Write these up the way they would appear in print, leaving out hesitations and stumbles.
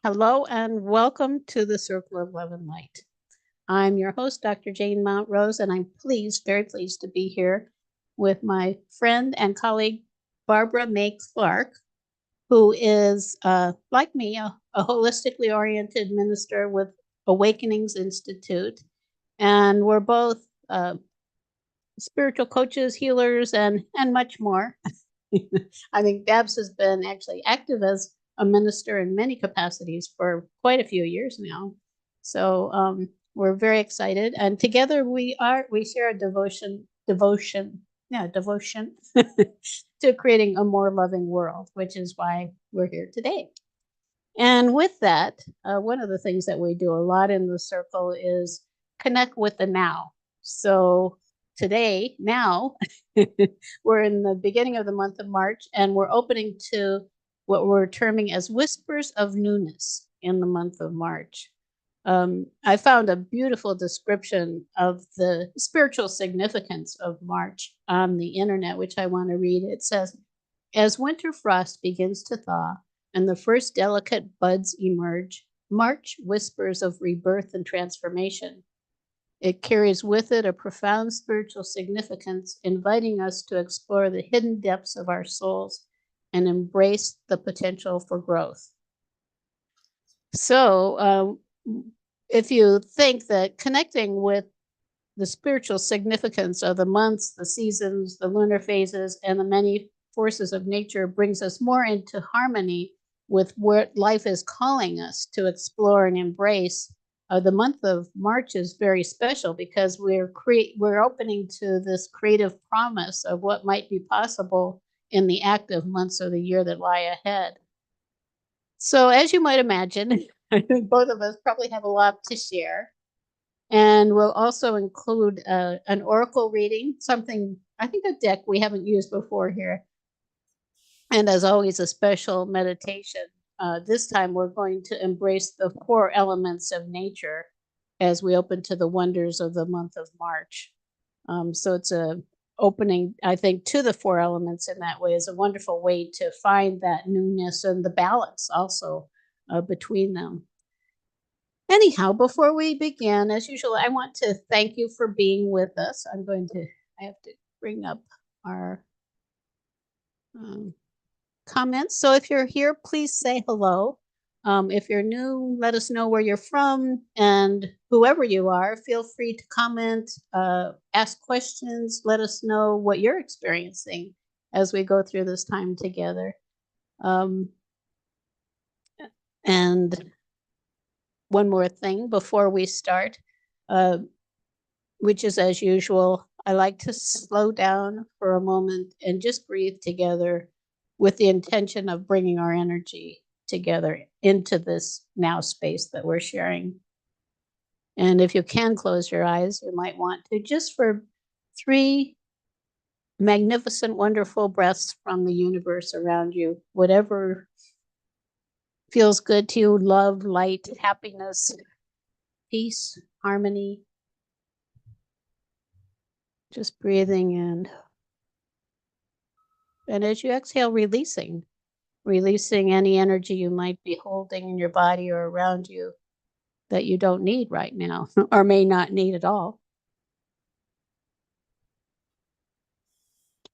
Hello and welcome to the Circle of Love and Light. I'm your host, Dr. Jane Mountrose, and I'm very pleased to be here with my friend and colleague, Barbara May Clark, who is, like me, a holistically oriented minister with Awakenings Institute. And we're both spiritual coaches, healers, and much more. I think Babs has been actually active as a minister in many capacities for quite a few years now. So we're very excited, and together we share a devotion to creating a more loving world, which is why we're here today. And with that, one of the things that we do a lot in the circle is connect with the now. So today, now, we're in the beginning of the month of March, and we're opening to what we're terming as whispers of newness in the month of March. I found a beautiful description of the spiritual significance of March on the internet, which I want to read. It says, as winter frost begins to thaw and the first delicate buds emerge, March whispers of rebirth and transformation. It carries with it a profound spiritual significance, inviting us to explore the hidden depths of our souls and embrace the potential for growth. So, if you think that connecting with the spiritual significance of the months, the seasons, the lunar phases, and the many forces of nature brings us more into harmony with what life is calling us to explore and embrace, the month of March is very special because we're opening to this creative promise of what might be possible in the active months of the year that lie ahead. So as you might imagine, I think both of us probably have a lot to share. And we'll also include an oracle reading, something, I think a deck we haven't used before here. And as always, a special meditation. This time we're going to embrace the 4 elements of nature as we open to the wonders of the month of March. So it's a opening, I think, to the 4 elements in that way is a wonderful way to find that newness and the balance also between them. Anyhow, before we begin, as usual, I want to thank you for being with us. I have to bring up our comments. So if you're here, please say hello. If you're new, let us know where you're from, and whoever you are, feel free to comment, ask questions, let us know what you're experiencing as we go through this time together. And one more thing before we start, which is as usual, I like to slow down for a moment and just breathe together with the intention of bringing our energy together into this now space that we're sharing. And if you can close your eyes, you might want to, just for 3 magnificent, wonderful breaths from the universe around you, whatever feels good to you, love, light, happiness, peace, harmony. Just breathing in. And as you exhale, releasing any energy you might be holding in your body or around you that you don't need right now or may not need at all.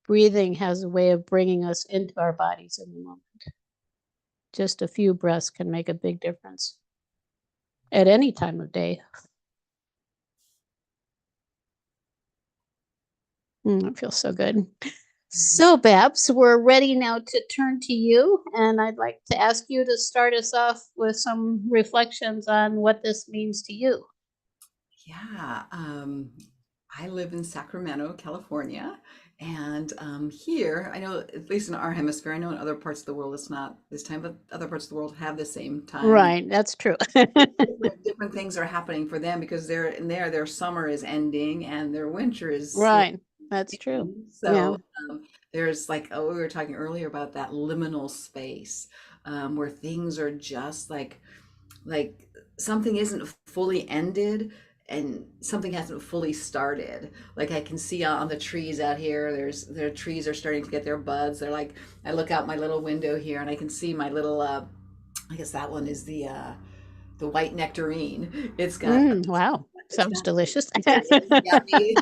Breathing has a way of bringing us into our bodies in the moment. Just a few breaths can make a big difference at any time of day. It feels so good. So, Babs, we're ready now to turn to you, and I'd like to ask you to start us off with some reflections on what this means to you. Yeah, I live in Sacramento, California, and here, I know, at least in our hemisphere, I know in other parts of the world it's not this time, but other parts of the world have the same time. Right, that's true. Different things are happening for them because their summer is ending and their winter is Right, that's true. so there's like, oh, we were talking earlier about that liminal space where things are just like something isn't fully ended and something hasn't fully started. Like I can see on the trees out here, their trees are starting to get their buds. They're like, I look out my little window here and I can see my little I guess that one is the white nectarine. Wow. It's Sounds got delicious. it's yummy.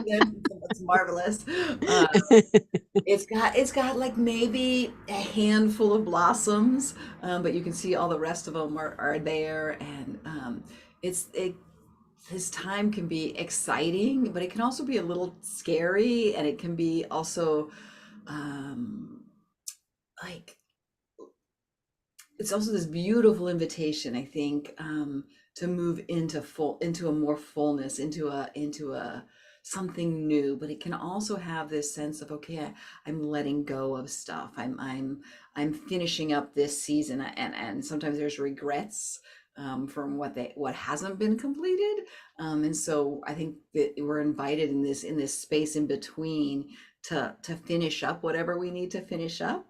It's marvelous. Uh, it's got like maybe a handful of blossoms, but you can see all the rest of them are there, and it this time can be exciting, but it can also be a little scary, and it can be also um, like it's also this beautiful invitation, I think, to move into a more fullness, into a something new. But it can also have this sense of, okay, I'm letting go of stuff. I'm finishing up this season, and sometimes there's regrets from what hasn't been completed. And so I think that we're invited in this space in between to finish up whatever we need to finish up,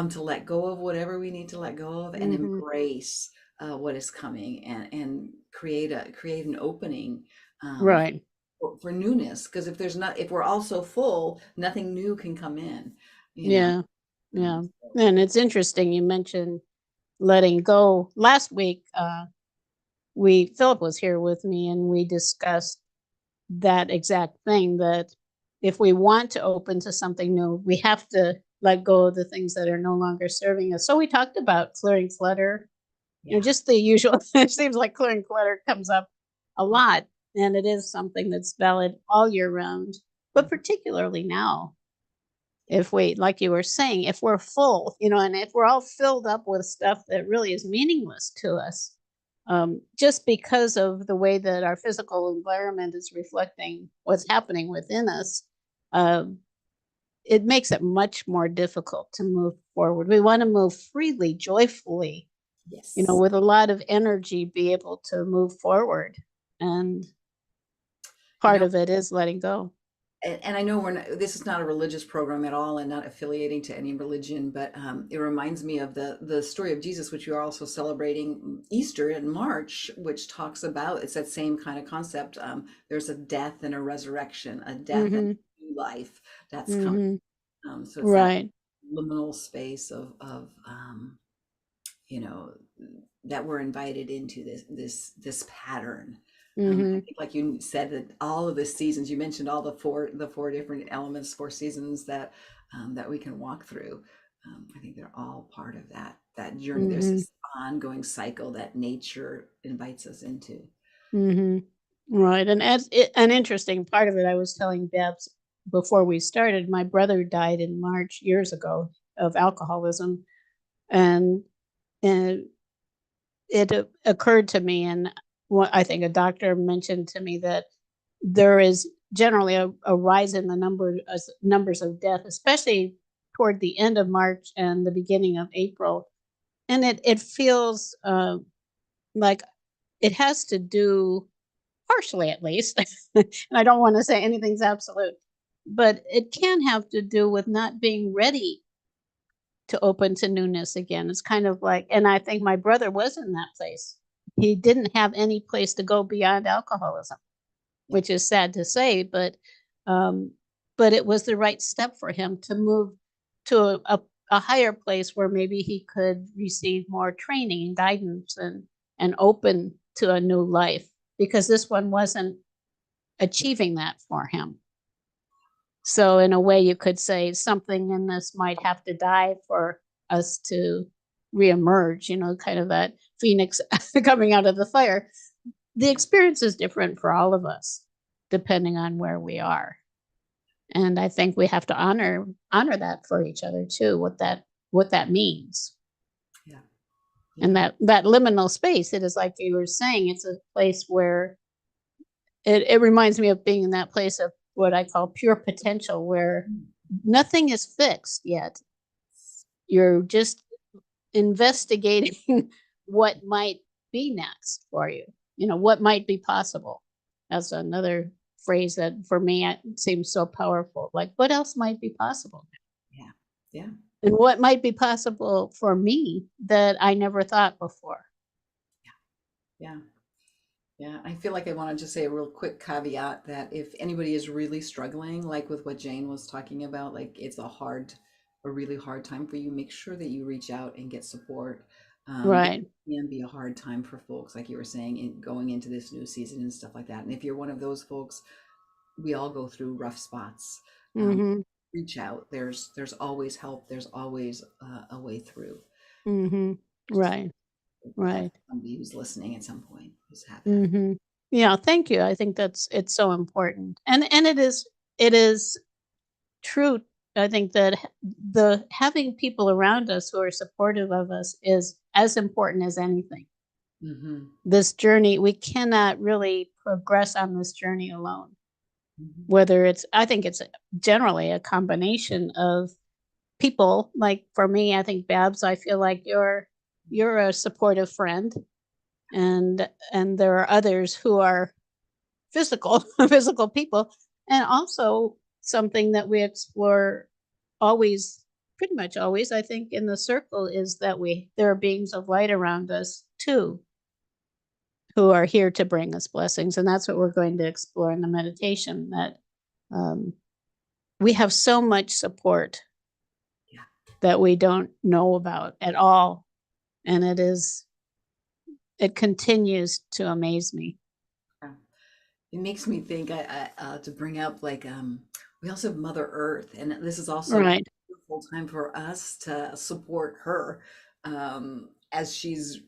to let go of whatever we need to let go of, and Hmm. embrace what is coming, and create an opening, um, Right. for newness. Because if we're all so full, nothing new can come in, you know. Yeah. Yeah. So, And it's interesting you mentioned letting go. Last week, we Philip was here with me and we discussed that exact thing, that if we want to open to something new, we have to let go of the things that are no longer serving us. So we talked about clearing clutter, yeah. just the usual. It seems like clearing clutter comes up a lot, and it is something that's valid all year round, but Mhm. particularly now. If we, like you were saying, if we're full, and if we're all filled up with stuff that really is meaningless to us, just because of the way that our physical environment is reflecting what's happening within us, um, it makes it much more difficult to move forward. We want to move freely, joyfully, Yes. with a lot of energy, be able to move forward. And You part know, of it is letting go. and I know this is not a religious program at all, and not affiliating to any religion, but it reminds me of the story of Jesus, which we are also celebrating Easter in March, which talks about, it's that same kind of concept. There's a death and a resurrection, a death and Hmm. a new life that's coming. Hmm. So it's that Right. liminal space of you know that we're invited into this pattern. I Hmm. think, like you said, that all of the seasons, you mentioned all the four different elements, four seasons that we can walk through. I think they're all part of that journey. There's Hmm. this ongoing cycle that nature invites us into. Hmm. Right. And an interesting part of it, I was telling Debs before we started, my brother died in March years ago of alcoholism. And, and it occurred to me, and what I think a doctor mentioned to me, that there is generally a rise in the numbers of death, especially toward the end of March and the beginning of April. And it feels like it has to do, partially at least, and I don't want to say anything's absolute, but it can have to do with not being ready to open to newness again. It's kind of like, and I think my brother was in that place. He didn't have any place to go beyond alcoholism, Yeah. which is sad to say, um, but it was the right step for him to move to a higher place where maybe he could receive more training and guidance, and open to a new life, because this one wasn't achieving that for him. So in a way, you could say something in this might have to die for us to reemerge, kind of that phoenix coming out of the fire. The experience is different for all of us, depending on where we are. And I think we have to honor that for each other too, what that means. Yeah. And Yeah. that liminal space, it is like you were saying, it's a place where it reminds me of being in that place of what I call pure potential, where Mm. nothing is fixed yet. You're just investigating what might be next for you. What might be possible. That's another phrase that for me it seems so powerful. Like, what else might be possible? Yeah. Yeah. And what might be possible for me that I never thought before? Yeah. Yeah, I feel like I want to just say a real quick caveat that if anybody is really struggling, like with what Jane was talking about, like it's a really hard time for you, make sure that you reach out and get support. It Right. can be a hard time for folks, like you were saying, in going into this new season and stuff like that. And if you're one of those folks, we all go through rough spots. Um, Mhm. Reach out. There's always help. There's always a way through. Mhm. Just Right. that's Right. somebody who's listening at some point who's had that. Mhm. Yeah, thank you. I think it's so important. And it is true. I think that the having people around us who are supportive of us is as important as anything. Hmm. This journey, we cannot really progress on this journey alone. Hmm. Whether it's I think it's generally a combination of people. Like for me, I think Babs, I feel like you're a supportive friend, and there are others who are physical physical people, and also something that we explore always, pretty much always, I think, in the circle, is that we there are beings of light around us too, who are here to bring us blessings, and that's what we're going to explore in the meditation. That um, we have so much support Yeah. that we don't know about at all, and it continues to amaze me. Yeah. It makes me think to bring up like we also have Mother Earth, and this is also a Right. beautiful time for us to support her as she's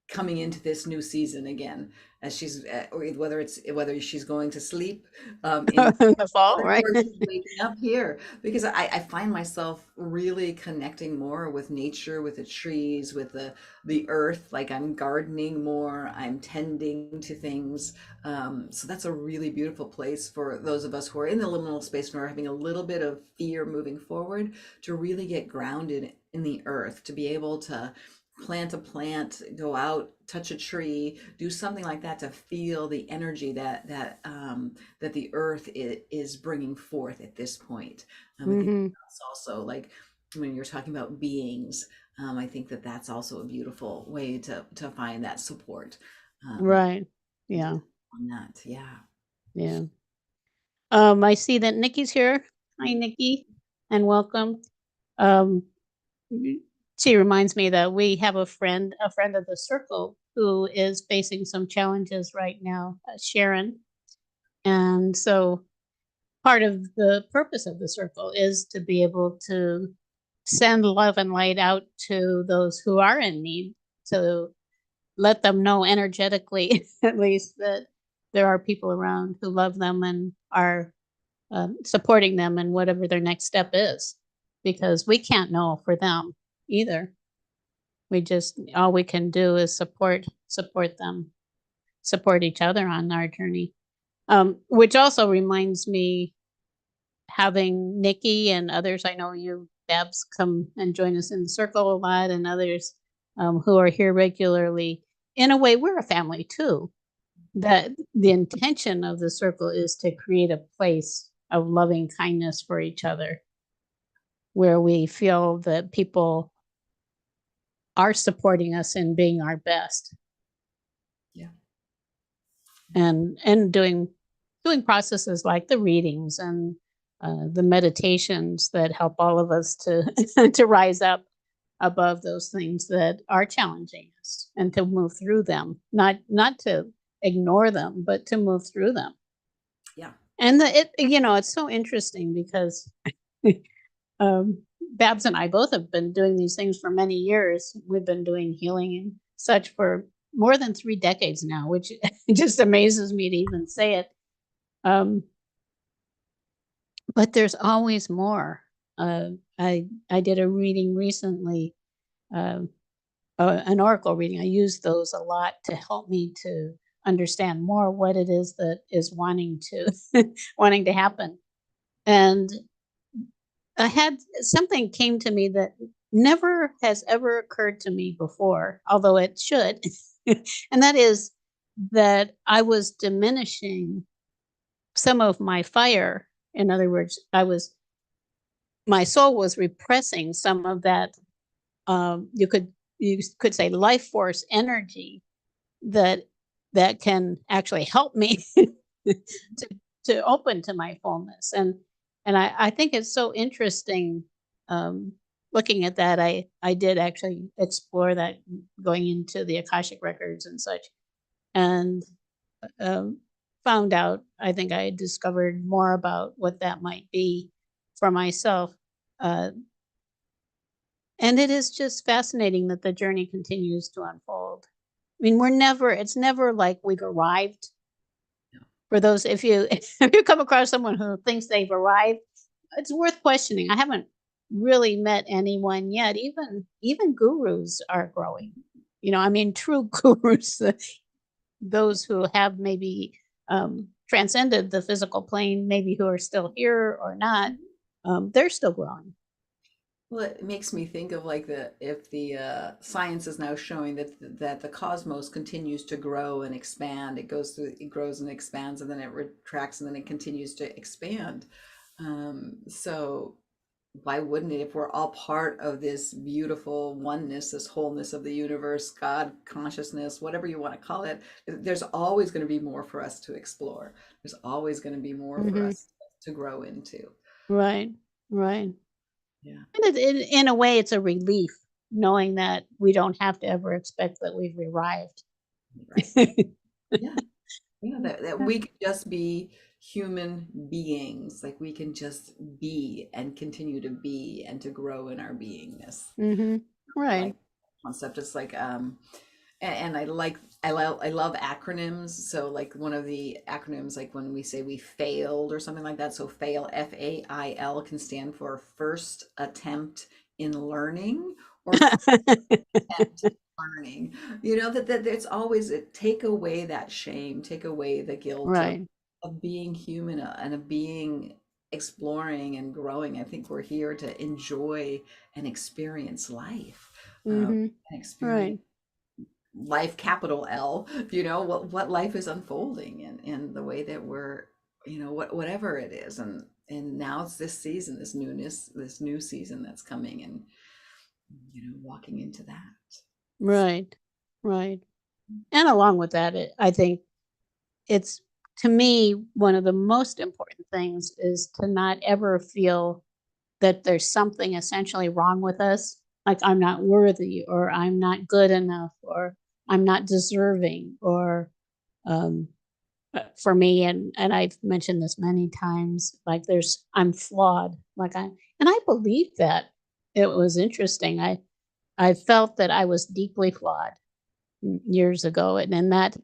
coming into this new season again, as she's or whether she's going to sleep in The fall, right? or she's waking up here, because I find myself really connecting more with nature, with the trees, with the earth. Like I'm gardening more, I'm tending to things. So that's a really beautiful place for those of us who are in the liminal space and are having a little bit of fear moving forward, to really get grounded in the earth, to be able to plant a plant, go out, touch a tree, do something like that, to feel the energy that the earth is bringing forth at this point. I think Mhm. that's also like when you're talking about beings. I think that that's also a beautiful way to find that support. Um, Right. and to Yeah. on that, yeah. Yeah. I see that Nikki's here. Hi, Nikki, and welcome. Um, y- she reminds me that we have a friend of the circle, who is facing some challenges right now, Sharon. And so part of the purpose of the circle is to be able to send love and light out to those who are in need, to let them know energetically, at least, that there are people around who love them and are supporting them in whatever their next step is, because we can't know for them either. We just all we can do is support them, support each other on our journey. Which also reminds me, having Nikki and others, I know you, Babs, come and join us in the circle a lot, and others who are here regularly. In a way, we're a family too. That the intention of the circle is to create a place of loving kindness for each other, where we feel that people are supporting us in being our best, Yeah. and doing processes like the readings and the meditations that help all of us to to rise up above those things that are challenging us, and to move through them, not to ignore them, but to move through them. Yeah. And it's so interesting because Babs and I both have been doing these things for many years. We've been doing healing and such for more than 3 decades now, which just amazes me to even say it. Um, but there's always more. I did a reading recently, um, an oracle reading. I use those a lot to help me to understand more what it is that is wanting to wanting to happen. And I had something came to me that never has ever occurred to me before, although it should. And that is that I was diminishing some of my fire. In other words, my soul was repressing some of that, you could say, life force energy that can actually help me to open to my fullness. And I think it's so interesting, um looking at that, I did actually explore that, going into the Akashic records and such, and um, found out. I think I discovered more about what that might be for myself. Uh, and it is just fascinating that the journey continues to unfold. I mean, it's never like we've arrived. For those, if you if you come across someone who thinks they've arrived, it's worth questioning. I haven't really met anyone yet. Even gurus are growing. I mean, true gurus, those who have maybe transcended the physical plane, maybe who are still here or not, they're still growing. Well, it makes me think of like if the science is now showing that the cosmos continues to grow and expand. It grows and expands, and then it retracts, and then it continues to expand. So why wouldn't it, if we're all part of this beautiful oneness, this wholeness of the universe, God consciousness, whatever you want to call it, there's always going to be more for us to explore. There's always going to be more for Hmm. us to grow into. Right, right. Yeah. And in a way, it's a relief knowing that we don't have to ever expect that we've arrived. Right. Yeah. Yeah, that we can just be human beings, like we can just be and continue to be and to grow in our beingness. Hmm. Right. Like concept, it's like and I love acronyms. So like one of the acronyms, like when we say we failed or something like that, so fail, FAIL, can stand for first attempt in learning, or attempt in learning. That it's always take away that shame, take away the guilt Right. of being human, and of being exploring and growing. I think we're here to enjoy and experience life, Hmm. and experience Right. life, capital L, what life is unfolding, and the way that we're, whatever it is. And now it's this season, this newness, this new season that's coming, and walking into that. Right. Right. And along with that, I think it's, to me, one of the most important things is to not ever feel that there's something essentially wrong with us, like I'm not worthy, or I'm not good enough, or I'm not deserving, or um, for me, and I've mentioned this many times, like I'm flawed, and I believe that. It was interesting. I felt that I was deeply flawed years ago, and that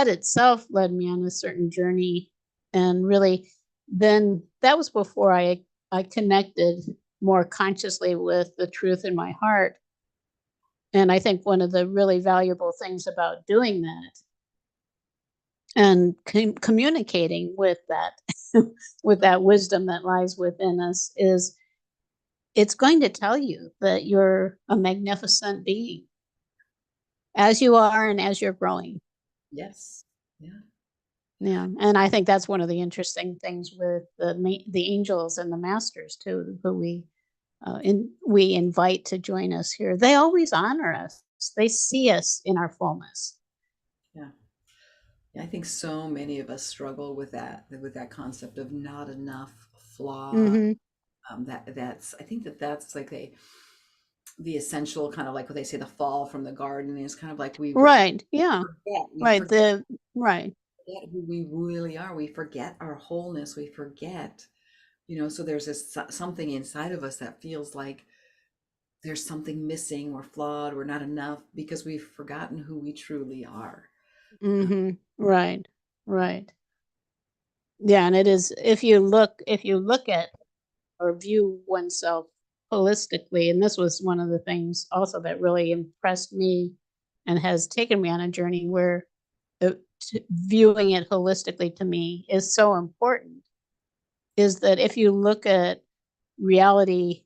itself led me on a certain journey, and really, then that was before I connected more consciously with the truth in my heart. And I think one of the really valuable things about doing that and communicating with that with that wisdom that lies within us is, it's going to tell you that you're a magnificent being as you are and as you're growing. Yes. Yeah. Yeah, and I think that's one of the interesting things with the angels and the masters too, who we invite to join us here. They always honor us. They see us in our fullness. Yeah. Yeah, I think so many of us struggle with that concept of not enough, flaw. Hmm. That's I think that's like the essential, kind of like what they say, the fall from the garden, is kind of like Right. Yeah. forget we Right. forget Right. forget who we really are. We forget our wholeness. We forget, so there's this something inside of us that feels like there's something missing, we're flawed, we're not enough, because we've forgotten who we truly are. Uh, Hmm. Right. Right. Yeah, and it is, if you look at or view oneself holistically, and this was one of the things also that really impressed me and has taken me on a journey where viewing it holistically to me is so important, is that if you look at reality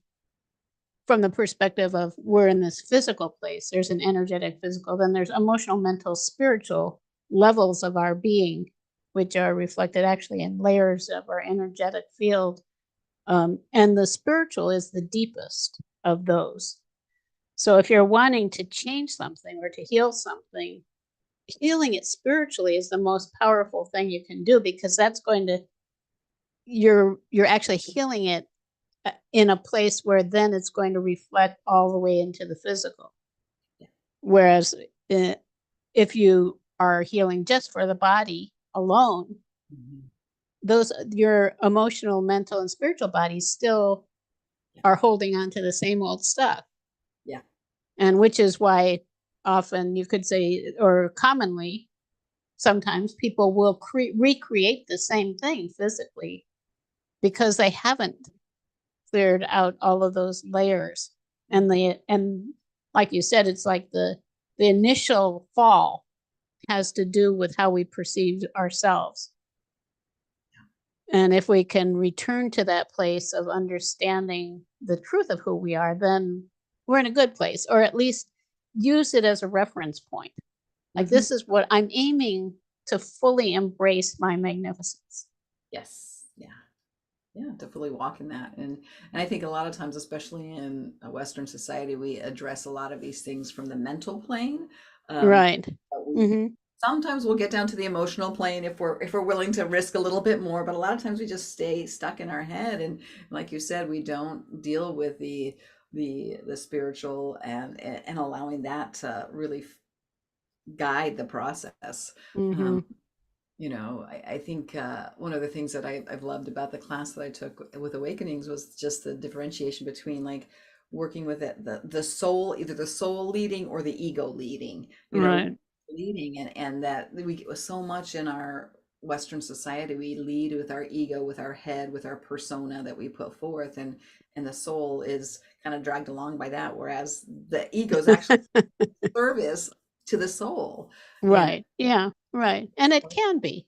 from the perspective of, we're in this physical place, there's an energetic physical, then there's emotional, mental, spiritual levels of our being, which are reflected actually in layers of our energetic field. And the spiritual is the deepest of those. So if you're wanting to change something or to heal something, healing it spiritually is the most powerful thing you can do, because that's going to, you're actually healing it in a place where then it's going to reflect all the way into the physical. Yeah. Whereas if you are healing just for the body alone, Mhm. those your emotional, mental, and spiritual bodies still Yeah. are holding on to the same old stuff. Yeah. And which is why often you could say, or commonly, sometimes people will recreate the same thing physically because they haven't cleared out all of those layers. And like you said, it's like the initial fall has to do with how we perceived ourselves. And if we can return to that place of understanding the truth of who we are, then we're in a good place, or at least use it as a reference point. Like, Mhm. this is what I'm aiming to fully embrace my magnificence. Yes. Yeah. Yeah, to fully walk in that. And I think a lot of times, especially in a Western society, we address a lot of these things from the mental plane. Right. But we Mm-hmm. sometimes we'll get down to the emotional plane if we're willing to risk a little bit more, but a lot of times we just stay stuck in our head. And like you said, we don't deal with the spiritual and allowing that to really guide the process. Mm-hmm. Um, I think one of the things that I've loved about the class that I took with Awakenings was just the differentiation between like working with the soul, either the soul leading or the ego leading, Right. leading, and that we so much in our Western society, we lead with our ego, with our head, with our persona that we put forth, and the soul is kind of dragged along by that, whereas the ego is actually service to the soul. And Right. Yeah. Right. And it can be.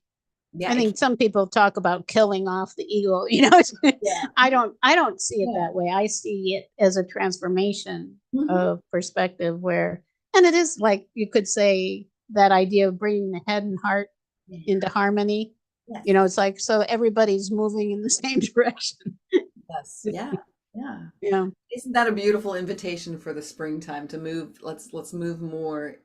yeah, I think some people talk about killing off the ego. yeah. I don't see it Yeah. that way. I see it as a transformation Mhm. of perspective where, and it is like you could say that idea of bringing the head and heart Yeah. into harmony. Yes. It's like so everybody's moving in the same direction. Yes. Yeah. Yeah. Yeah. Isn't that a beautiful invitation for the springtime to move? Let's move more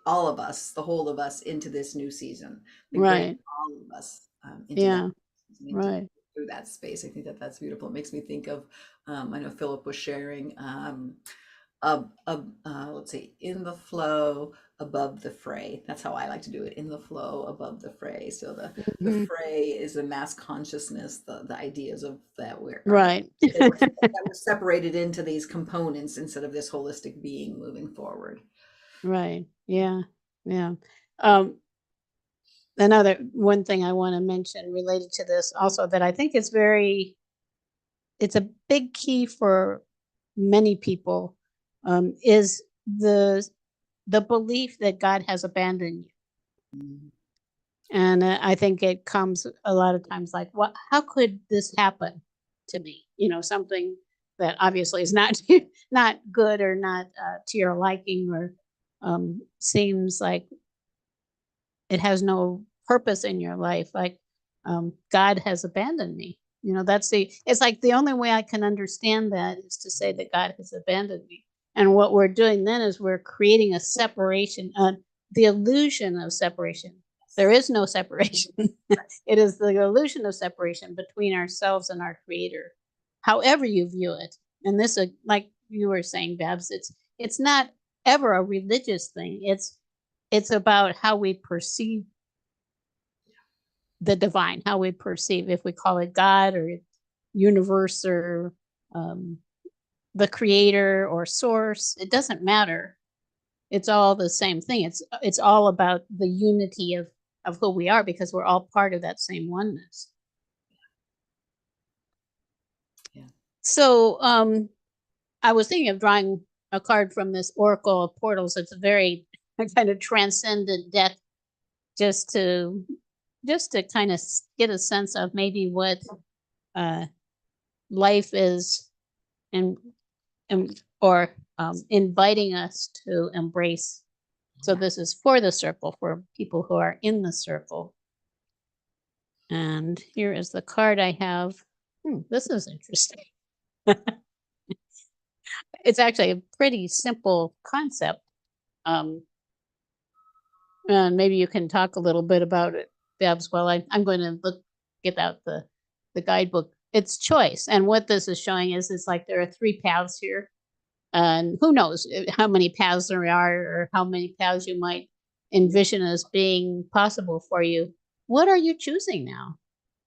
all of us, the whole of us, into this new season, and bring Right. all of us into that Yeah. season, into Right. through that space. I think that that's beautiful. It makes me think of, I know Philip was sharing, let's see, in the flow, above the fray. That's how I like to do it. In the flow, above the fray. So the Hmm. fray is the mass consciousness, the ideas of that we're Right. that we're separated into these components instead of this holistic being moving forward. Right. Yeah. Yeah. Um, Another one thing I want to mention related to this also that I think is it's a big key for many people, is the belief that God has abandoned you. Mm. And I think it comes a lot of times like, what? How could this happen to me? Something that obviously is not not good or not to your liking, or seems like it has no purpose in your life. Like, God has abandoned me. It's like the only way I can understand that is to say that God has abandoned me. And what we're doing then is we're creating a separation, the illusion of separation. There is no separation. It is the illusion of separation between ourselves and our creator, however you view it. And this, like you were saying, Babs, it's not ever a religious thing. It's about how we perceive the divine, how we perceive, if we call it God or universe or um, the creator or source. It doesn't matter. It's all the same thing. It's all about the unity of who we are because we're all part of that same oneness. Yeah. So I was thinking of drawing a card from this Oracle of Portals. It's a very kind of transcendent deck, just to kind of get a sense of maybe what uh, life is, and or inviting us to embrace. So Yeah. this is for the circle, for people who are in the circle. And here is the card I have. This is interesting. It's actually a pretty simple concept. Um, and maybe you can talk a little bit about it, Babs, while I'm going to get out the guidebook. it's choice. And what this is showing is it's like there are three paths here. And who knows how many paths there are or how many paths you might envision as being possible for you. What are you choosing now?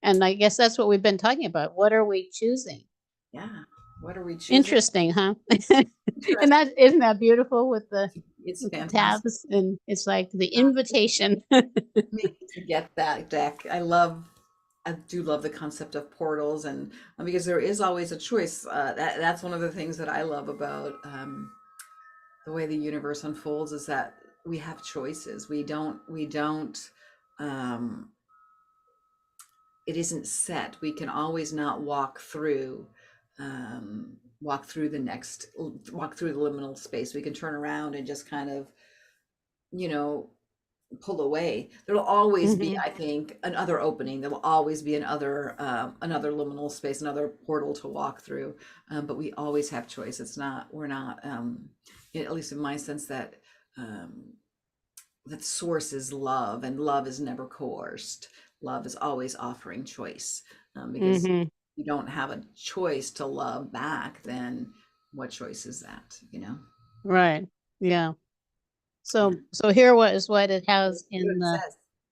And I guess that's what we've been talking about. What are we choosing? Yeah. What are we choosing? Interesting, huh? And Interesting. that isn't that beautiful with the It's fantastic. tabs, and it's like the invitation. Me to get that deck. I do love the concept of portals, and because there is always a choice. That's one of the things that I love about the way the universe unfolds is that we have choices. We don't. Um, it isn't set. We can always not walk through the next, walk through the liminal space. We can turn around and just kind of, you know, pull away. There'll always be, Mhm. I think, another opening. There will always be another liminal space, another portal to walk through. But we always have choice. We're not, at least in my sense, um, that source is love, and love is never coerced. Love is always offering choice. Because if Mhm. you don't have a choice to love back, then what choice is that? Right. Yeah. Yeah. So here what it Let's has see what it says. in the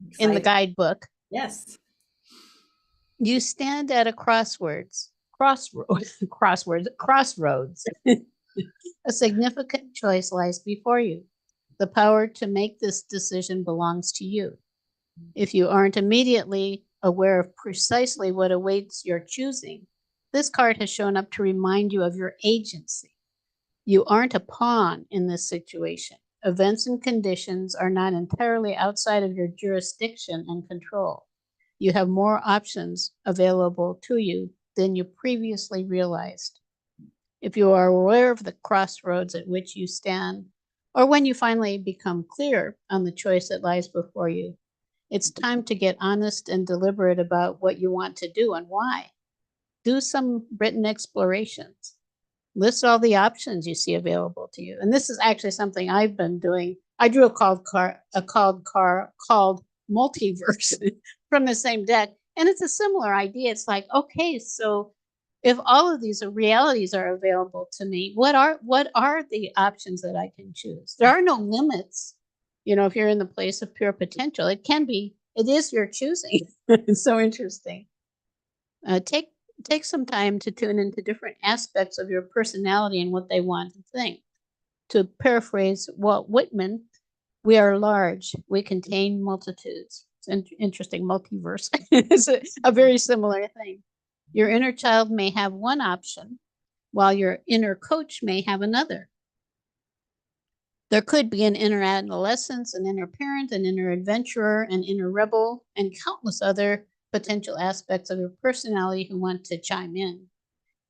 Excited. guidebook. Yes. You stand at a crossroads. A significant choice lies before you. The power to make this decision belongs to you. If you aren't immediately aware of precisely what awaits your choosing, this card has shown up to remind you of your agency. You aren't a pawn in this situation. Events and conditions are not entirely outside of your jurisdiction and control. You have more options available to you than you previously realized. If you are aware of the crossroads at which you stand, or when you finally become clear on the choice that lies before you, it's time to get honest and deliberate about what you want to do and why. Do some written explorations. List all the options you see available to you. And this is actually something I've been doing. I drew a called multiverse from the same deck. And it's a similar idea. It's like, okay, so if all of these realities are available to me, what are the options that I can choose? There are no limits. If you're in the place of pure potential, it is your choosing. It's so interesting. Take some time to tune into different aspects of your personality and what they want to think. To paraphrase Walt Whitman, we are large, we contain multitudes. It's an interesting multiverse. It's a very similar thing. Your inner child may have one option, while your inner coach may have another. There could be an inner adolescence, an inner parent, an inner adventurer, an inner rebel, and countless other potential aspects of your personality who want to chime in.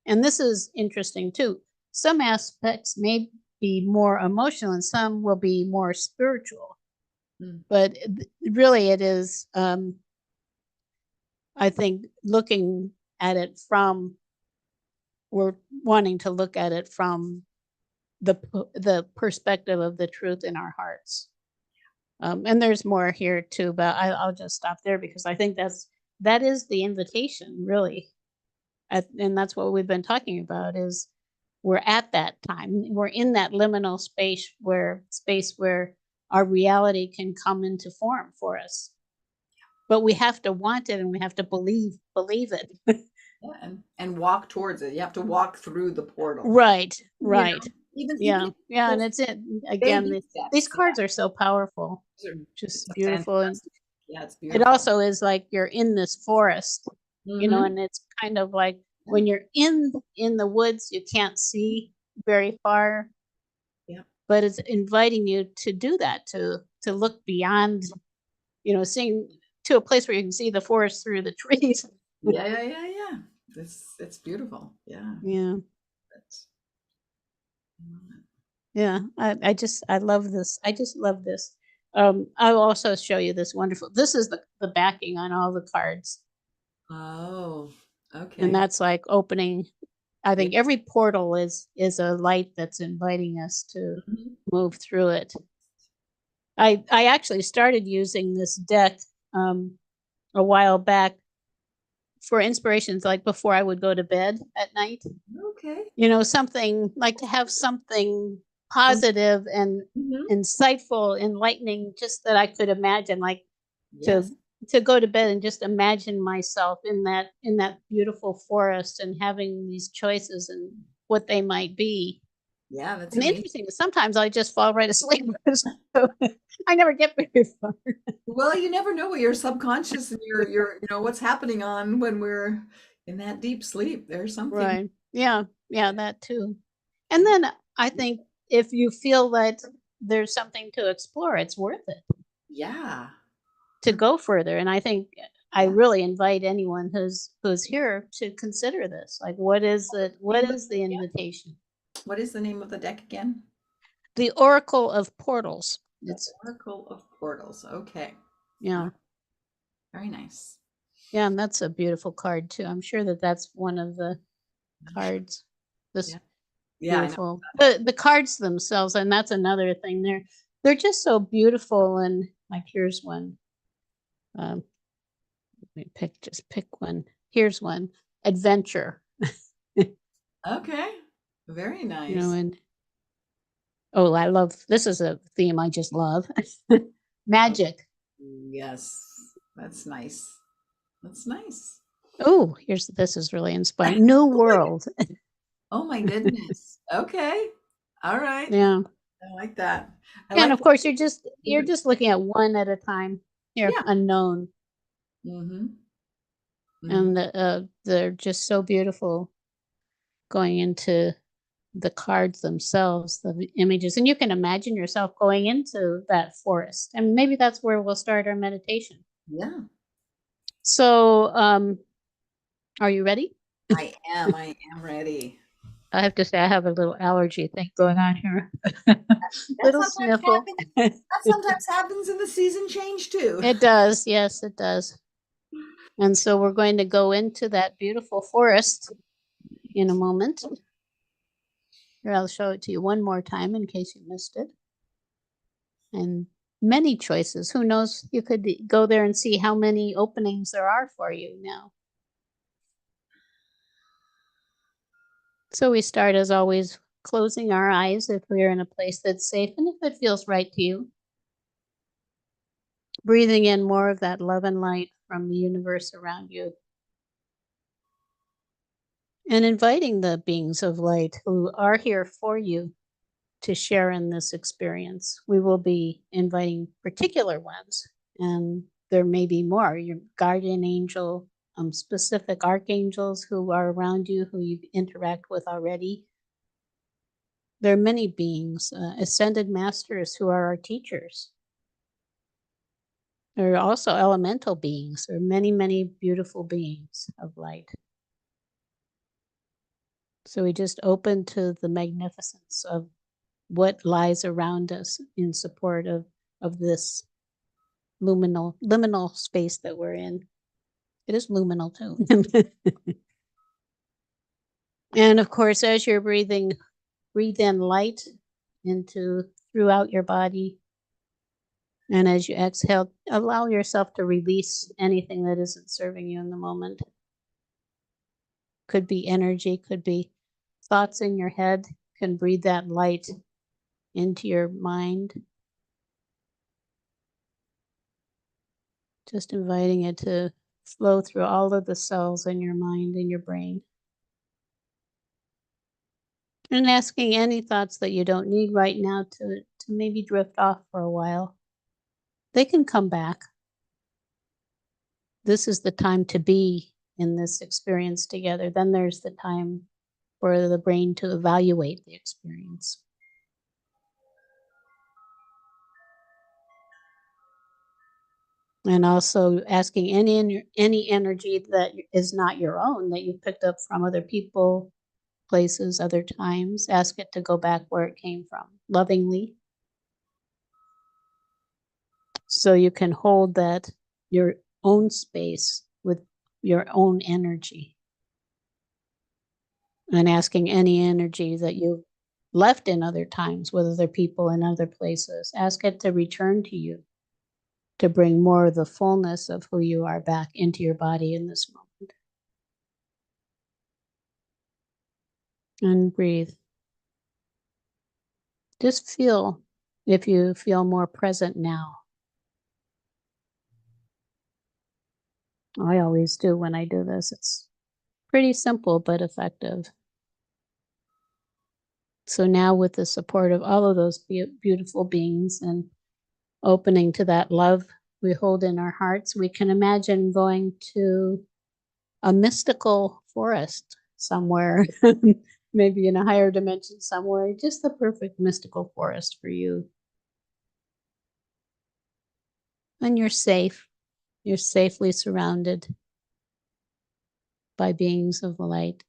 And this is interesting too. Some aspects may be more emotional and some will be more spiritual. Mm. But really, it is, I think, we're wanting to look at it from the perspective of the truth in our hearts. And there's more here too, but I'll just stop there because I think that is the invitation, really. And that's what we've been talking about is we're at that time. We're in that liminal space where our reality can come into form for us. But we have to want it and we have to believe it. Yeah, and walk towards it. You have to walk through the portal. Right, You know, right. even Yeah, if yeah, and just it's it again. baby These steps. cards are so powerful, It's just a beautiful, and fantastic. Yeah, it's it beautiful. also is like you're in this forest, Mm-hmm. and it's kind of like Yeah. when you're in the woods, you can't see very far, Yeah. but it's inviting you to do that, to look beyond, seeing to a place where you can see the forest through the trees. Yeah. Yeah. Yeah. Yeah. It's beautiful. Yeah. Yeah, That's, I love it. yeah. I love this. I just love this. I'll also show you this wonderful. This is the backing on all the cards, Oh, and okay. that's like opening. I Yeah. think every portal is a light that's inviting us to Mhm. move through it. I actually started using this deck, a while back for inspirations, like before I would go to bed at night, Okay. something like to have something Some positive and mhm. insightful, enlightening, just that I could imagine, like to Yes. to go to bed and just imagine myself in that beautiful forest and having these choices and what they might be. Yeah, that's And amazing. interesting, sometimes I just fall right asleep, so I never get very far. Well, you never know what your subconscious and your what's happening on when we're in that deep sleep. There's something. Right. Yeah, yeah, that too. And then I think if you feel that there's something to explore, it's worth it Yeah. to go further. And I think I Yeah. really invite anyone who's here to consider this. Like, what is it? What Name of is the invitation? what is the name of the deck again? The Oracle of Portals. The It's Oracle of Portals. Okay. yeah, Very nice. yeah, and that's a beautiful card too. I'm sure that that's one of the cards. This Yeah. Yeah, I know. beautiful. The cards themselves, and that's another thing. They're just so beautiful. And like here's one. Um, let me pick one. Here's one. Adventure. Okay. Very nice. And oh, I love this is a theme I just love. Magic. Yes. That's nice. That's nice. Oh, here's this is really inspiring. New Oh my, world. oh my goodness. Okay. All right. Yeah. I like that. I And like of the course you're just looking at one at a time. Here, yeah. unknown. Mm-hmm. Mm-hmm. And they're just so beautiful going into the cards themselves, the images. And you can imagine yourself going into that forest. And maybe that's where we'll start our meditation. Yeah. So, are you ready? I am. I am ready. I have to say, I have a little allergy thing going on here. That Little sometimes sniffle. happens. That sometimes happens in the season change too. It does. Yes, it does. And so we're going to go into that beautiful forest in a moment. Here, I'll show it to you one more time in case you missed it. And many choices. Who knows? You could go there and see how many openings there are for you now. So we start, as always, closing our eyes if we're in a place that's safe and if it feels right to you. Breathing in more of that love and light from the universe around you. And inviting the beings of light who are here for you to share in this experience. We will be inviting particular ones, and there may be more. Your guardian angel, specific archangels who are around you, who you interact with already. There are many beings, ascended masters who are our teachers. There are also elemental beings. There are many, many beautiful beings of light. So we just open to the magnificence of what lies around us in support of this liminal space that we're in. It is luminal too. And of course, as you're breathing, breathe in light into throughout your body. And as you exhale, allow yourself to release anything that isn't serving you in the moment. Could be energy, could be thoughts in your head. Can breathe that light into your mind. Just inviting it to flow through all of the cells in your mind and your brain. And asking any thoughts that you don't need right now to maybe drift off for a while. They can come back. This is the time to be in this experience together. Then there's the time for the brain to evaluate the experience. And also asking any energy that is not your own, that you picked up from other people, places, other times, ask it to go back where it came from, lovingly. So you can hold that your own space with your own energy. And asking any energy that you left in other times with other people in other places, ask it to return to you, to bring more of the fullness of who you are back into your body in this moment. And breathe. Just feel if you feel more present now. I always do when I do this. It's pretty simple but effective. So now with the support of all of those beautiful beings and opening to that love we hold in our hearts, we can imagine going to a mystical forest somewhere, maybe in a higher dimension somewhere, just the perfect mystical forest for you. And you're safe. You're safely surrounded by beings of light.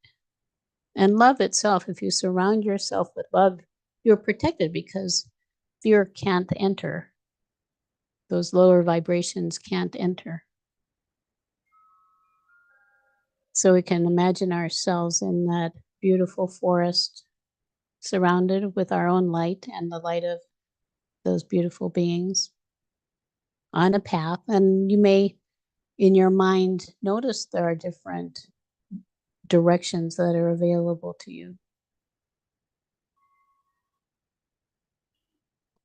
And love itself, if you surround yourself with love, you're protected because fear can't enter. Those lower vibrations can't enter. So we can imagine ourselves in that beautiful forest, surrounded with our own light and the light of those beautiful beings on a path. And you may, in your mind, notice there are different directions that are available to you.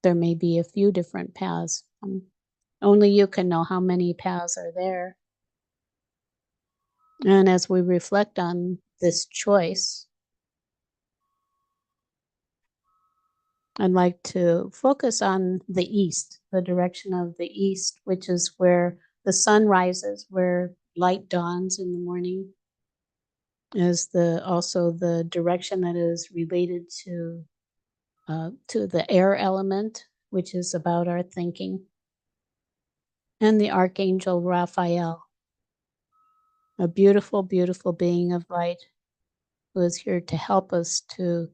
There may be a few different paths. Only you can know how many paths are there. And as we reflect on this choice, I'd like to focus on the east, the direction of the east, which is where the sun rises, where light dawns in the morning, is also the direction that is related to the air element, which is about our thinking, and the archangel Raphael, a beautiful, beautiful being of light who is here to help us to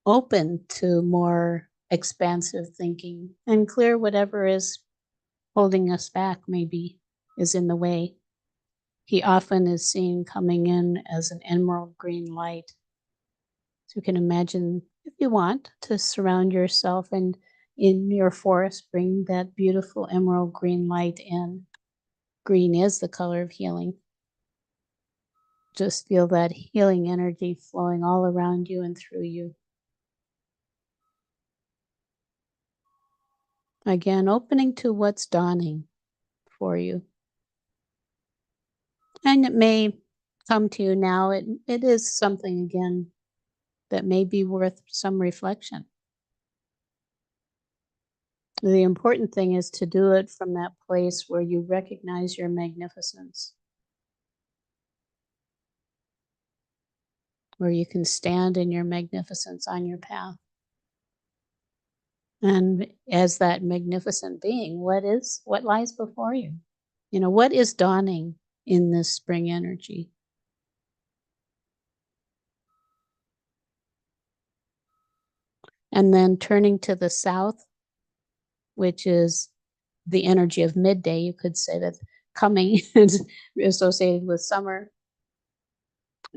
open to more expansive thinking and clear whatever is holding us back, maybe is in the way. He often is seen coming in as an emerald green light. So you can imagine, if you want, to surround yourself and in your forest, bring that beautiful emerald green light in. Green is the color of healing. Just feel that healing energy flowing all around you and through you. Again, opening to what's dawning for you. And it may come to you now. It is something, again, that may be worth some reflection. The important thing is to do it from that place where you recognize your magnificence, where you can stand in your magnificence on your path. And as that magnificent being, what lies before you? What is dawning in this spring energy? And then turning to the south, which is the energy of midday, you could say that coming is associated with summer.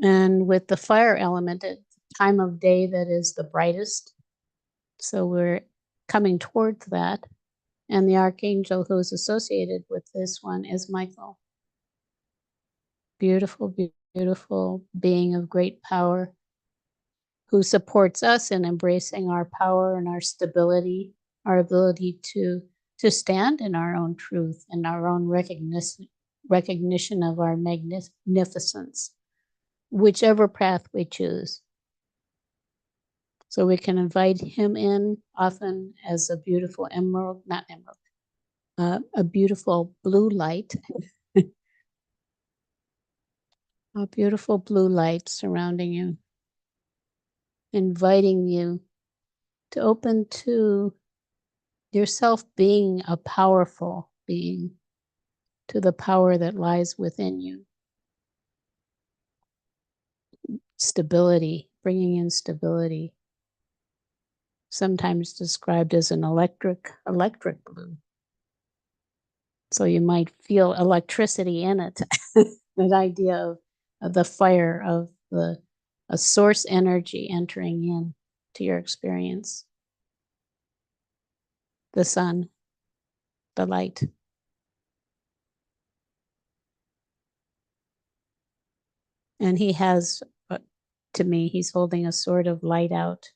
And with the fire element, at the time of day that is the brightest. So we're coming towards that. And the archangel who is associated with this one is Michael. Beautiful, beautiful being of great power who supports us in embracing our power and our stability, our ability to stand in our own truth and our own recognition of our magnificence, whichever path we choose. So we can invite him in often as a beautiful a beautiful blue light, a beautiful blue light surrounding you, inviting you to open to yourself being a powerful being, to the power that lies within you. Stability, bringing in stability, sometimes described as an electric blue. So you might feel electricity in it. That idea of the fire of a source energy entering in to your experience. The sun, the light. And he has to me. He's holding a sword of light out.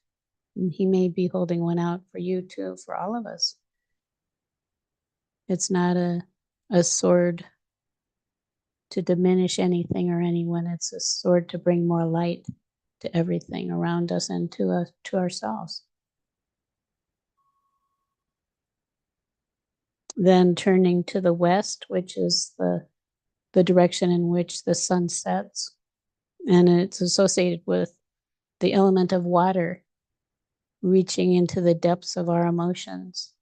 And he may be holding one out for you too, for all of us. It's not a sword to diminish anything or anyone. It's a sword to bring more light to everything around us and to ourselves. Then turning to the west, which is the direction in which the sun sets, and it's associated with the element of water, reaching into the depths of our emotions.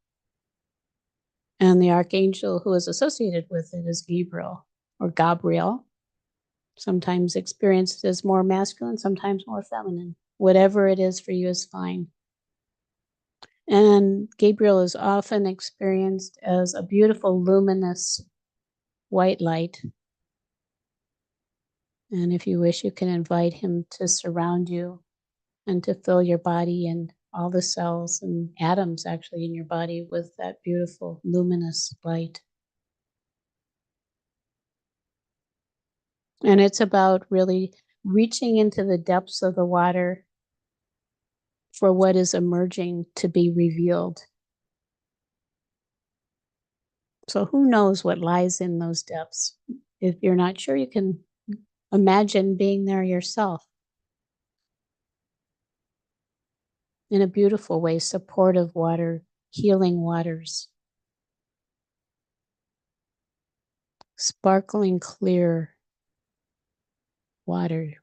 And the archangel who is associated with it is Gabriel, or Gabriel, sometimes experienced as more masculine, sometimes more feminine. Whatever it is for you is fine. And Gabriel is often experienced as a beautiful, luminous white light. And if you wish, you can invite him to surround you and to fill your body and all the cells and atoms actually in your body with that beautiful, luminous light. And it's about really reaching into the depths of the water for what is emerging to be revealed. So who knows what lies in those depths? If you're not sure, you can imagine being there yourself in a beautiful way, supportive water, healing waters, sparkling clear water.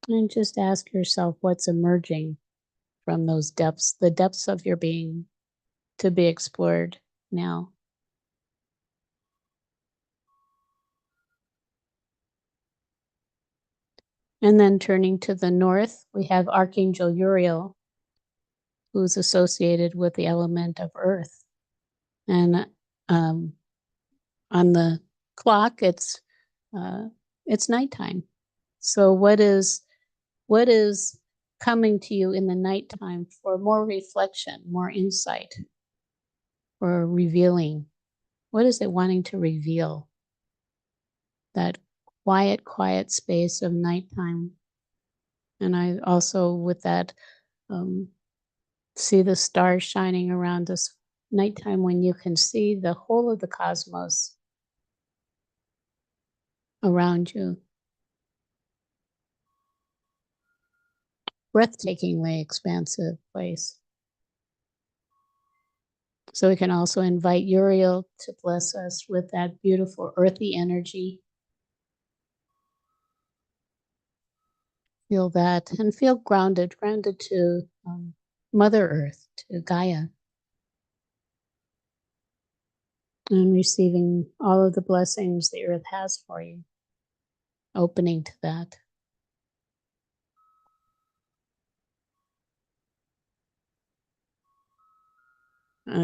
And just ask yourself what's emerging from those depths, the depths of your being to be explored now. And then turning to the north, we have Archangel Uriel, who's associated with the element of earth. And on the clock, it's nighttime. So what is coming to you in the nighttime for more reflection, more insight, or revealing? What is it wanting to reveal? That quiet space of nighttime. And I also, with that, see the stars shining around us. Nighttime, when you can see the whole of the cosmos around you. Breathtakingly expansive place. So we can also invite Uriel to bless us with that beautiful earthy energy. Feel that and feel grounded to Mother Earth, to Gaia, and receiving all of the blessings the earth has for you, opening to that.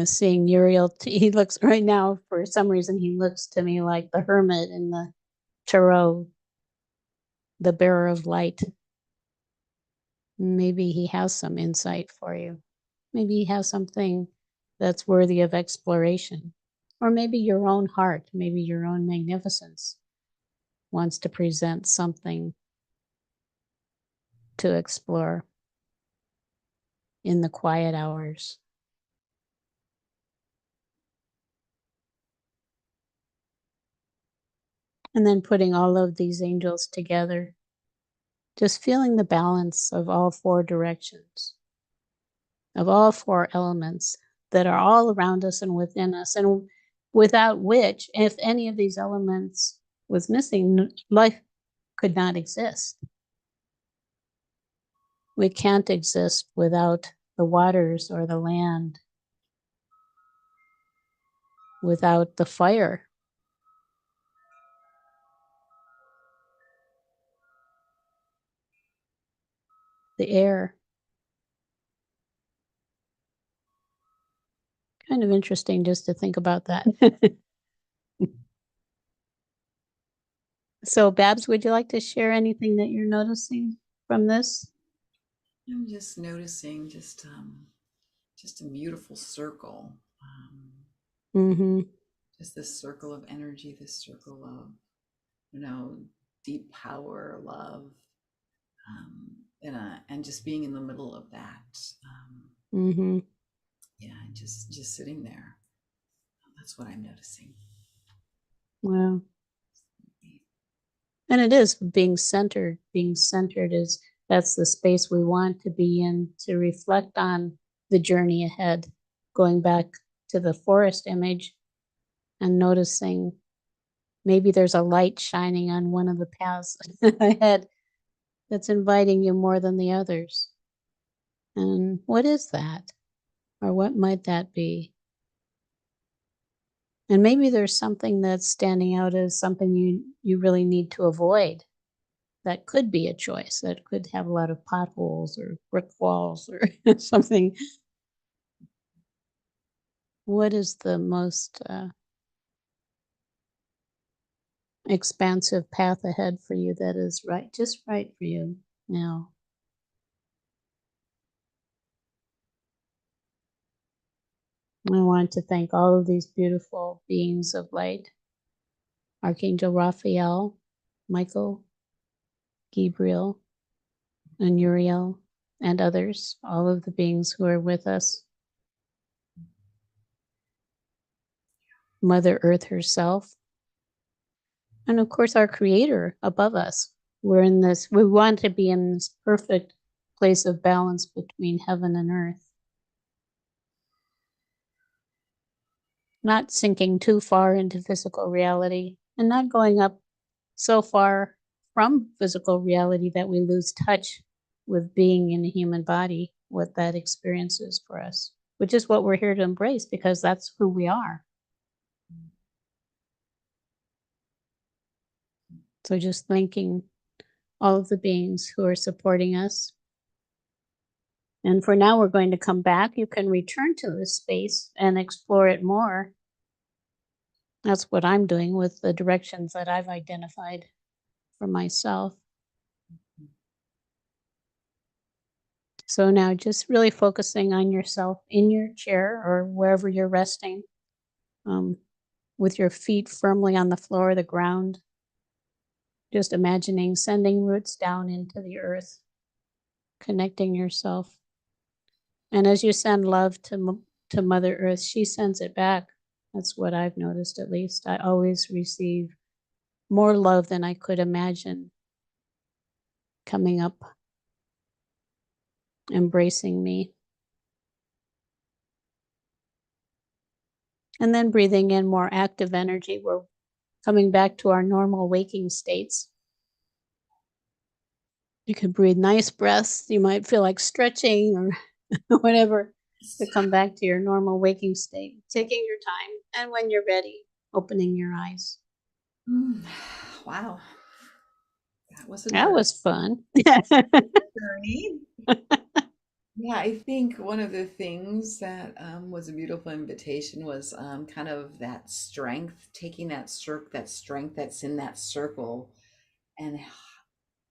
Seeing Uriel, he looks right now, for some reason, he looks to me like the hermit in the tarot, the bearer of light. Maybe he has some insight for you. Maybe he has something that's worthy of exploration. Or maybe your own heart, maybe your own magnificence wants to present something to explore in the quiet hours. And then putting all of these angels together, just feeling the balance of all four directions, of all four elements that are all around us and within us, and without which, if any of these elements was missing, life could not exist. We can't exist without the waters or the land, without the fire, the air. Kind of interesting just to think about that. So, Babs, would you like to share anything that you're noticing from this? I'm just noticing just a beautiful circle. Mm-hmm. Just this circle of energy, this circle of, you know, deep power, love, and just being in the middle of that. Mm-hmm. Yeah, just sitting there. That's what I'm noticing. Wow. And it is being centered. Being centered is that's the space we want to be in to reflect on the journey ahead, going back to the forest image and noticing maybe there's a light shining on one of the paths ahead that's inviting you more than the others. And what is that? Or what might that be? And maybe there's something that's standing out as something you really need to avoid. That could be a choice. That could have a lot of potholes or brick walls or something. What is the most expansive path ahead for you that is right, just right for you now? I want to thank all of these beautiful beings of light, Archangel Raphael, Michael, Gabriel, and Uriel, and others, all of the beings who are with us. Mother Earth herself, and of course our Creator above us. We want to be in this perfect place of balance between heaven and earth. Not sinking too far into physical reality and not going up so far from physical reality that we lose touch with being in a human body, what that experience is for us, which is what we're here to embrace because that's who we are. So just thanking all of the beings who are supporting us. And for now, we're going to come back. You can return to this space and explore it more. That's what I'm doing with the directions that I've identified for myself. So now just really focusing on yourself in your chair or wherever you're resting, with your feet firmly on the floor, the ground. Just imagining sending roots down into the earth, connecting yourself. And as you send love to Mother Earth, she sends it back. That's what I've noticed, at least. I always receive more love than I could imagine coming up, embracing me. And then breathing in more active energy. We're coming back to our normal waking states. You can breathe nice breaths. You might feel like stretching or whatever to come back to your normal waking state. Taking your time, and when you're ready, opening your eyes. Wow. That was a That journey. was fun. Yeah, I think one of the things that was a beautiful invitation was kind of that strength, taking that strength that's in that circle, and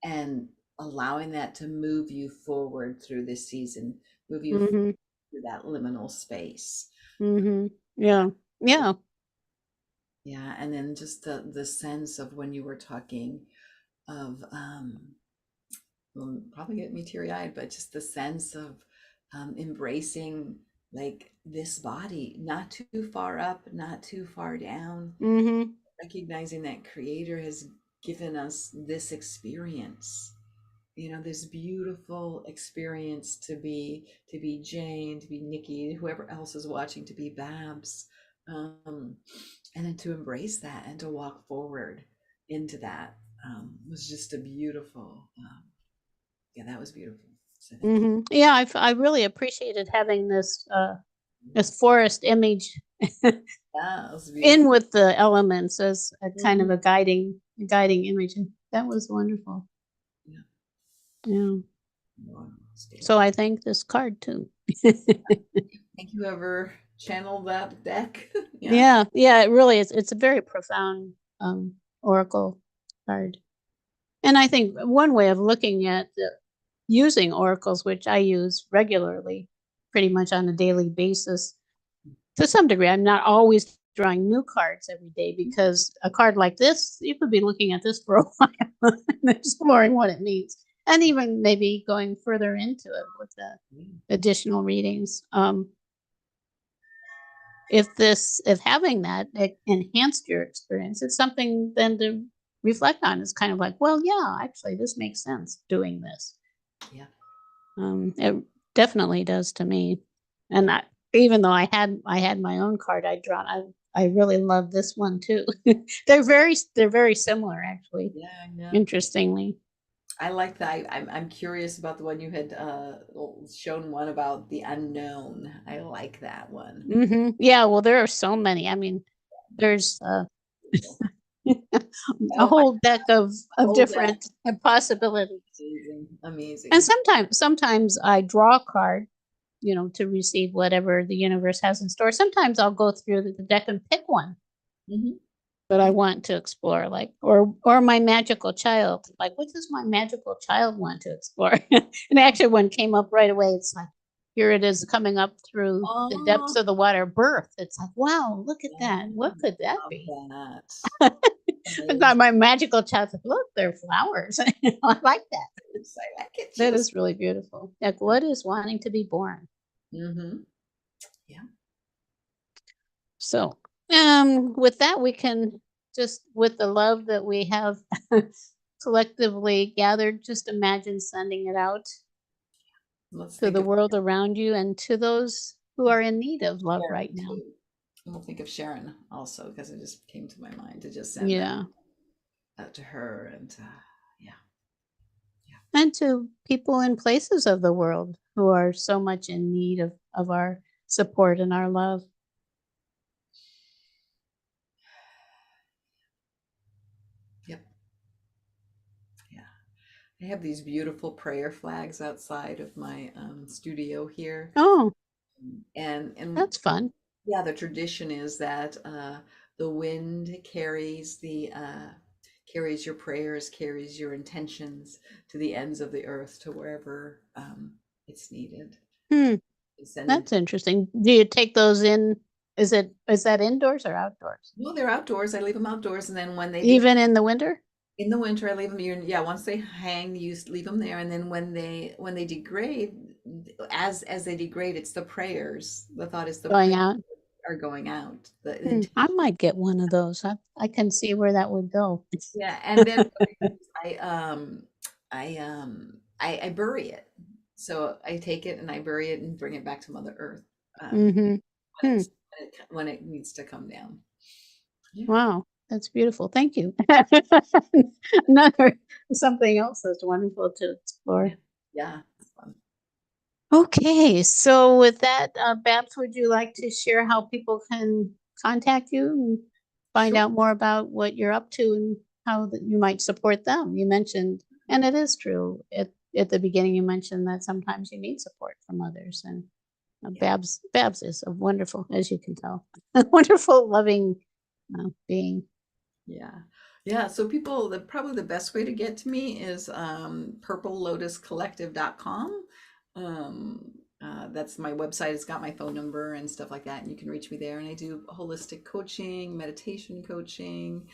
and allowing that to move you forward through this season, move you Mm-hmm. through that liminal space. Mm-hmm. Yeah. Yeah. Yeah, and then just the sense of when you were talking of will probably get me teary-eyed, but just the sense of embracing like this body, not too far up, not too far down, Mm-hmm. recognizing that Creator has given us this experience, this beautiful experience to be Jane, to be Nikki, whoever else is watching, to be Babs, and then to embrace that and to walk forward into that was just a beautiful yeah, that was beautiful. So thank you. Mm-hmm. Yeah, I really appreciated having this forest image Yeah, it was in beautiful. with the elements as a kind of Mhm. a guiding image. And that was wonderful. Yeah. Yeah. Wow, it's good. So I thank this card too. Thank you ever channel that deck. Yeah. Yeah, yeah, it really is. It's a very profound oracle card. And I think one way of looking at using oracles, which I use regularly, pretty much on a daily basis, to some degree, I'm not always drawing new cards every day, because a card like this, you could be looking at this for a while and exploring what it means, and even maybe going further into it with the additional readings. If having that enhanced your experience, it's something then to reflect on. It's kind of like, well, yeah, actually, this makes sense doing this. Yeah. It definitely does to me. And even though I had my own card I'd drawn, I really love this one too. they're very similar, actually. Yeah, yeah. Interestingly. I like that. I'm curious about the one you had shown, one about the unknown. I like that one. Yeah, well, there are so many. I mean, there's a Oh my, whole deck of whole deck. different possibilities. Amazing, amazing. And sometimes I draw a card, to receive whatever the universe has in store. Sometimes I'll go through the deck and pick one Mhm. that I want to explore, like, or my magical child. Like, what does my magical child want to explore? And actually, one came up right away. It's like, here it is coming up through the depths Oh, of the water, birth. It's like, wow, look at yeah, that. What could that love be? that. I Amazing. thought my magical child's like, look, they're flowers. I like that. I like it That too. is really beautiful. Like, what is wanting to be born? Mm-hmm. Yeah. So, with that, we can just, with the love that we have collectively gathered, just imagine sending it out Let's to think the of world around you and to those who are in need of love Sharon right now. too. And we'll think of Sharon also, because it just came to my mind to just send that Yeah. out to her, and yeah. And to people in places of the world who are so much in need of our support and our love. Yep. Yeah. I have these beautiful prayer flags outside of my studio here, Oh, and that's fun. yeah, the tradition is that the wind carries your prayers, carries your intentions to the ends of the earth, to wherever it's needed. Hmm. Send them. That's interesting. Do you take those in? Is that indoors or outdoors? No, they're outdoors. I leave them outdoors, and then when they Even in the winter? in the winter, I leave them. Yeah, once they hang, you leave them there, and then when they degrade, as they degrade, it's the prayers. The thought is the Going prayers out? are going out. The I intention. might get one of those. I can see where that would go. Yeah, and then I I bury it. So I take it and I bury it and bring it back to Mother Earth Mm-hmm. when Hmm. when it needs to come down. Yeah, Wow, that's beautiful. Thank you. Another something else that's wonderful to explore. yeah, yeah. It's fun. Okay, so with that, Babs, would you like to share how people can contact you and find Sure. out more about what you're up to and how that you might support them? You mentioned, and it is true, at the beginning, you mentioned that sometimes you need support from others. And Yeah, Babs is a wonderful, as you can tell, a wonderful, loving being. yeah, yeah. So people, probably the best way to get to me is purplelotuscollective.com. Um, that's my website. It's got my phone number and stuff like that, and you can reach me there. And I do holistic coaching, meditation coaching,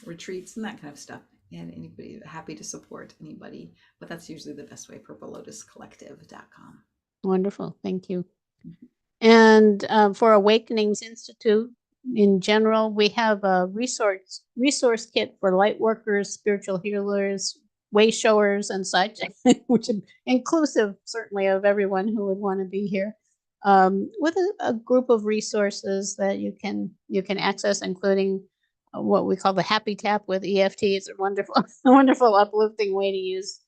retreats, and that kind of stuff. And anybody, happy to support anybody, but that's usually the best way. purplelotuscollective.com. Wonderful. Thank you. And for Awakenings Institute in general, we have a resource kit for light workers, spiritual healers, way showers, and such, which is inclusive certainly of everyone who would want to be here. With a group of resources that you can access, including what we call the Happy Tap with EFT. It's a wonderful, a wonderful uplifting way to use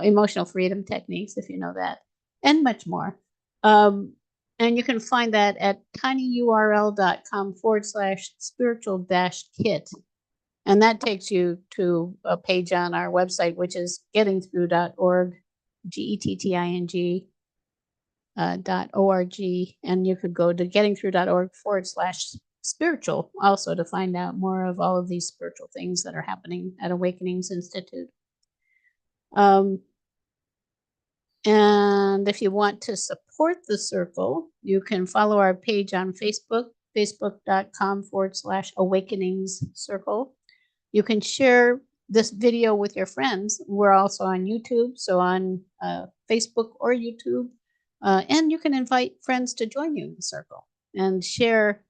emotional freedom techniques, if you know that, and much more. And you can find that at tinyurl.com/spiritual-kit. And that takes you to a page on our website, which is gettingthrough.org, GETTING .org. And you could go to gettingthrough.org/spiritual also to find out more of all of these spiritual things that are happening at Awakenings Institute. And if you want to support the circle, you can follow our page on Facebook facebook.com/awakenings circle. You can share this video with your friends. We're also on YouTube, so on Facebook or YouTube. And you can invite friends to join you in the circle and share.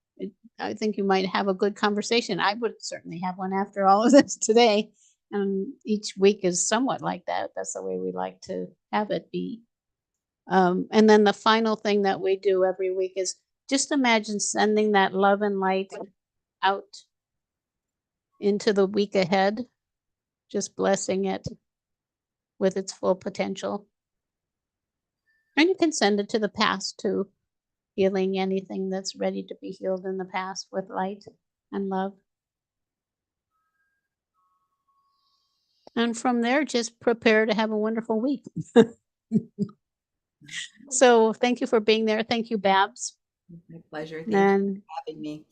I think you might have a good conversation. I would certainly have one after all of this today. And each week is somewhat like that. That's the way we like to have it be. And then the final thing that we do every week is just imagine sending that love and light out into the week ahead, just blessing it with its full potential. And you can send it to the past too, healing anything that's ready to be healed in the past with light and love. And from there, just prepare to have a wonderful week. So thank you for being there. Thank you, Babs. My pleasure. Thank you And for having me.